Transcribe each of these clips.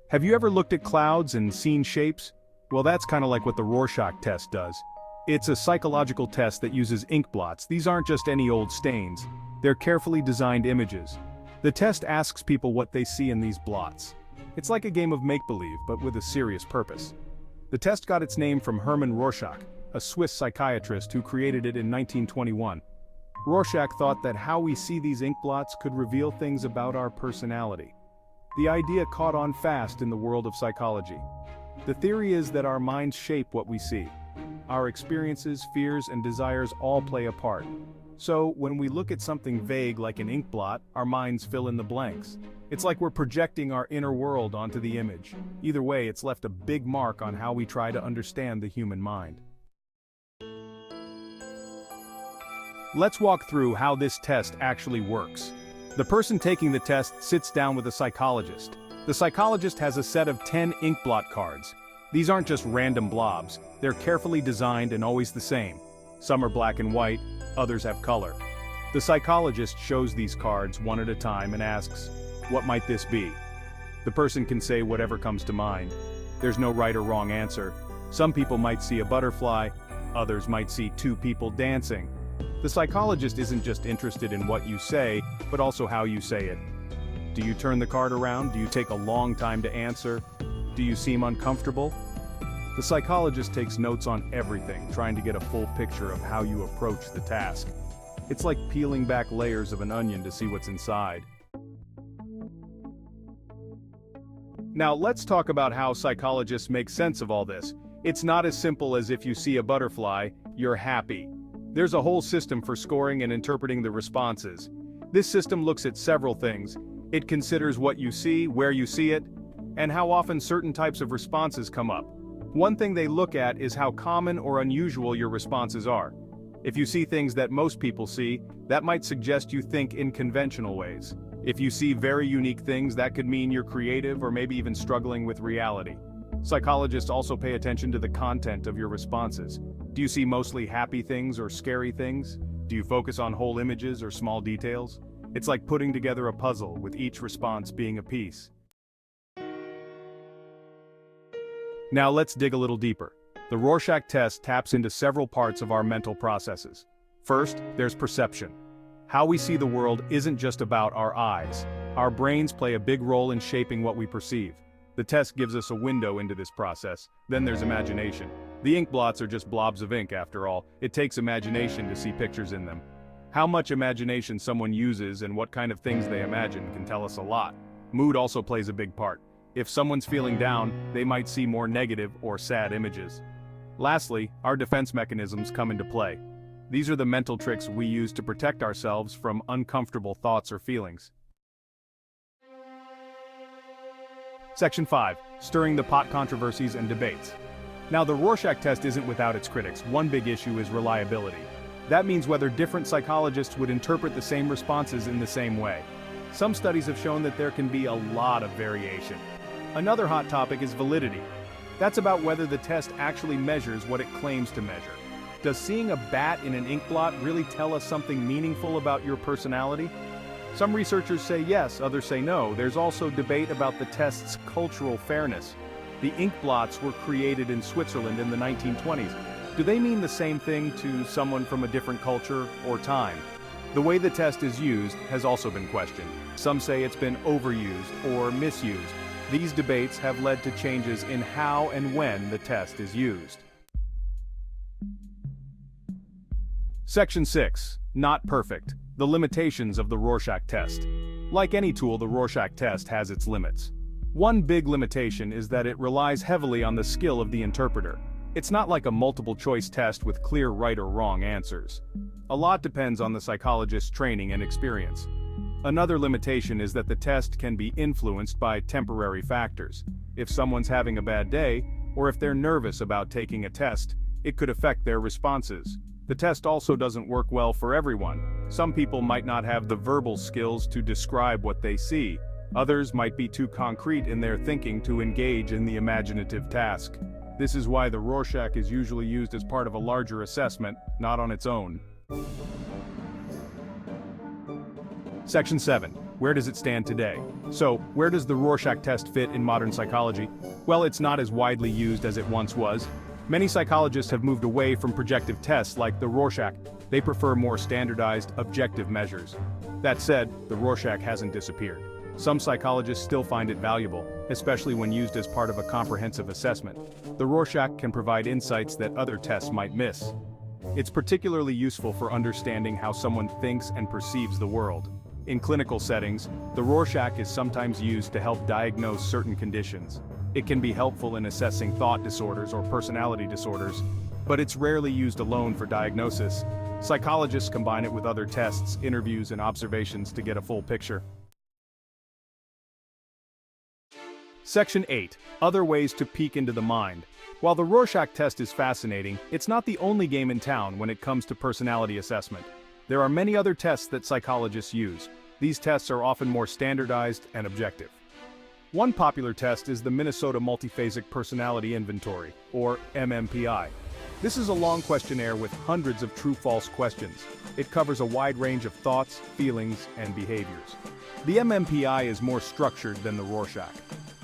Have you ever looked at clouds and seen shapes? Well, that's kind of like what the Rorschach test does. It's a psychological test that uses inkblots. These aren't just any old stains. They're carefully designed images. The test asks people what they see in these blots. It's like a game of make-believe, but with a serious purpose. The test got its name from Hermann Rorschach, a Swiss psychiatrist who created it in 1921. Rorschach thought that how we see these inkblots could reveal things about our personality. The idea caught on fast in the world of psychology. The theory is that our minds shape what we see. Our experiences, fears, and desires all play a part. So, when we look at something vague like an inkblot, our minds fill in the blanks. It's like we're projecting our inner world onto the image. Either way, it's left a big mark on how we try to understand the human mind. Let's walk through how this test actually works. The person taking the test sits down with a psychologist. The psychologist has a set of 10 inkblot cards. These aren't just random blobs, they're carefully designed and always the same. Some are black and white, others have color. The psychologist shows these cards one at a time and asks, "What might this be?" The person can say whatever comes to mind. There's no right or wrong answer. Some people might see a butterfly, others might see two people dancing. The psychologist isn't just interested in what you say, but also how you say it. Do you turn the card around? Do you take a long time to answer? Do you seem uncomfortable? The psychologist takes notes on everything, trying to get a full picture of how you approach the task. It's like peeling back layers of an onion to see what's inside. Now let's talk about how psychologists make sense of all this. It's not as simple as if you see a butterfly, you're happy. There's a whole system for scoring and interpreting the responses. This system looks at several things. It considers what you see, where you see it, and how often certain types of responses come up. One thing they look at is how common or unusual your responses are. If you see things that most people see, that might suggest you think in conventional ways. If you see very unique things, that could mean you're creative or maybe even struggling with reality. Psychologists also pay attention to the content of your responses. Do you see mostly happy things or scary things? Do you focus on whole images or small details? It's like putting together a puzzle, with each response being a piece. Now let's dig a little deeper. The Rorschach test taps into several parts of our mental processes. First, there's perception. How we see the world isn't just about our eyes. Our brains play a big role in shaping what we perceive. The test gives us a window into this process. Then there's imagination. The ink blots are just blobs of ink after all. It takes imagination to see pictures in them. How much imagination someone uses and what kind of things they imagine can tell us a lot. Mood also plays a big part. If someone's feeling down, they might see more negative or sad images. Lastly, our defense mechanisms come into play. These are the mental tricks we use to protect ourselves from uncomfortable thoughts or feelings. Section 5. Stirring the pot controversies and debates. Now, the Rorschach test isn't without its critics. One big issue is reliability. That means whether different psychologists would interpret the same responses in the same way. Some studies have shown that there can be a lot of variation. Another hot topic is validity. That's about whether the test actually measures what it claims to measure. Does seeing a bat in an inkblot really tell us something meaningful about your personality? Some researchers say yes, others say no. There's also debate about the test's cultural fairness. The inkblots were created in Switzerland in the 1920s. Do they mean the same thing to someone from a different culture or time? The way the test is used has also been questioned. Some say it's been overused or misused. These debates have led to changes in how and when the test is used. Section 6. Not perfect. The limitations of the Rorschach test. Like any tool, the Rorschach test has its limits. One big limitation is that it relies heavily on the skill of the interpreter. It's not like a multiple-choice test with clear right or wrong answers. A lot depends on the psychologist's training and experience. Another limitation is that the test can be influenced by temporary factors. If someone's having a bad day, or if they're nervous about taking a test, it could affect their responses. The test also doesn't work well for everyone. Some people might not have the verbal skills to describe what they see. Others might be too concrete in their thinking to engage in the imaginative task. This is why the Rorschach is usually used as part of a larger assessment, not on its own. Section 7. Where does it stand today? So, where does the Rorschach test fit in modern psychology? Well, it's not as widely used as it once was. Many psychologists have moved away from projective tests like the Rorschach. They prefer more standardized, objective measures. That said, the Rorschach hasn't disappeared. Some psychologists still find it valuable, especially when used as part of a comprehensive assessment. The Rorschach can provide insights that other tests might miss. It's particularly useful for understanding how someone thinks and perceives the world. In clinical settings, the Rorschach is sometimes used to help diagnose certain conditions. It can be helpful in assessing thought disorders or personality disorders, but it's rarely used alone for diagnosis. Psychologists combine it with other tests, interviews, and observations to get a full picture. Section 8. Other ways to peek into the mind. While the Rorschach test is fascinating, it's not the only game in town when it comes to personality assessment. There are many other tests that psychologists use. These tests are often more standardized and objective. One popular test is the Minnesota Multiphasic Personality Inventory, or MMPI. This is a long questionnaire with hundreds of true-false questions. It covers a wide range of thoughts, feelings, and behaviors. The MMPI is more structured than the Rorschach.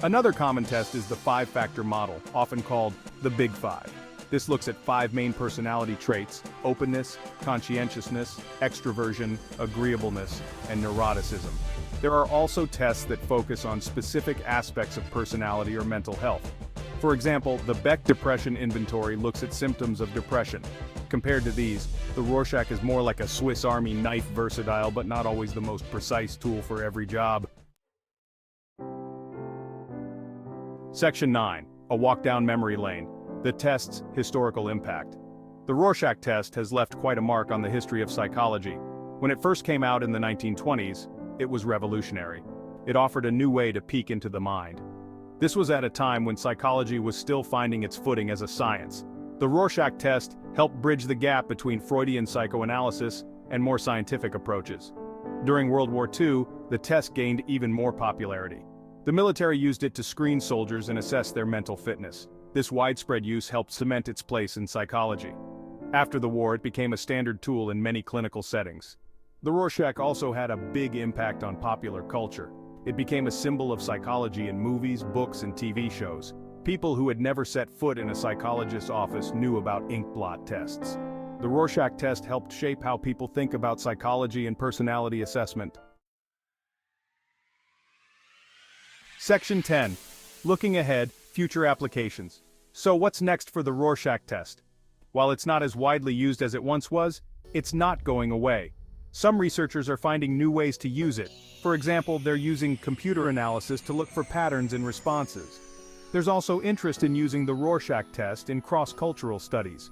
Another common test is the 5-factor model, often called the Big Five. This looks at 5 main personality traits: openness, conscientiousness, extroversion, agreeableness, and neuroticism. There are also tests that focus on specific aspects of personality or mental health. For example, the Beck Depression Inventory looks at symptoms of depression. Compared to these, the Rorschach is more like a Swiss Army knife, versatile but not always the most precise tool for every job. Section 9. A walk down memory lane. The test's historical impact. The Rorschach test has left quite a mark on the history of psychology. When it first came out in the 1920s, it was revolutionary. It offered a new way to peek into the mind. This was at a time when psychology was still finding its footing as a science. The Rorschach test helped bridge the gap between Freudian psychoanalysis and more scientific approaches. During World War II, the test gained even more popularity. The military used it to screen soldiers and assess their mental fitness. This widespread use helped cement its place in psychology. After the war, it became a standard tool in many clinical settings. The Rorschach also had a big impact on popular culture. It became a symbol of psychology in movies, books, and TV shows. People who had never set foot in a psychologist's office knew about Inkblot tests. The Rorschach test helped shape how people think about psychology and personality assessment. Section 10. Looking ahead, future applications. So what's next for the Rorschach test? While it's not as widely used as it once was, it's not going away. Some researchers are finding new ways to use it. For example, they're using computer analysis to look for patterns in responses. There's also interest in using the Rorschach test in cross-cultural studies.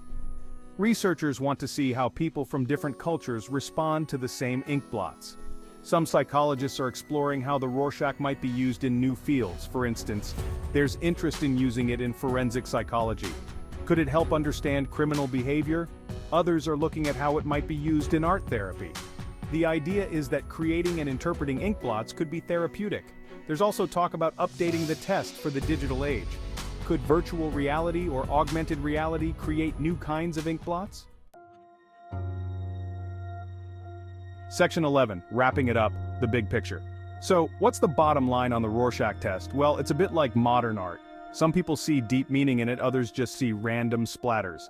Researchers want to see how people from different cultures respond to the same inkblots. Some psychologists are exploring how the Rorschach might be used in new fields. For instance, there's interest in using it in forensic psychology. Could it help understand criminal behavior? Others are looking at how it might be used in art therapy. The idea is that creating and interpreting inkblots could be therapeutic. There's also talk about updating the test for the digital age. Could virtual reality or augmented reality create new kinds of inkblots? Section 11, wrapping it up, the big picture. So, what's the bottom line on the Rorschach test? Well, it's a bit like modern art. Some people see deep meaning in it, others just see random splatters.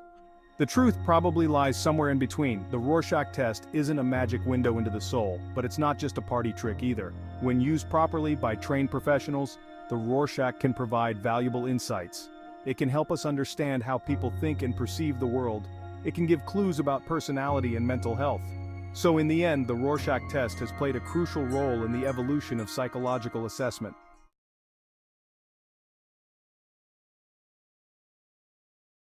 The truth probably lies somewhere in between. The Rorschach test isn't a magic window into the soul, but it's not just a party trick either. When used properly by trained professionals, the Rorschach can provide valuable insights. It can help us understand how people think and perceive the world. It can give clues about personality and mental health. So in the end, the Rorschach test has played a crucial role in the evolution of psychological assessment.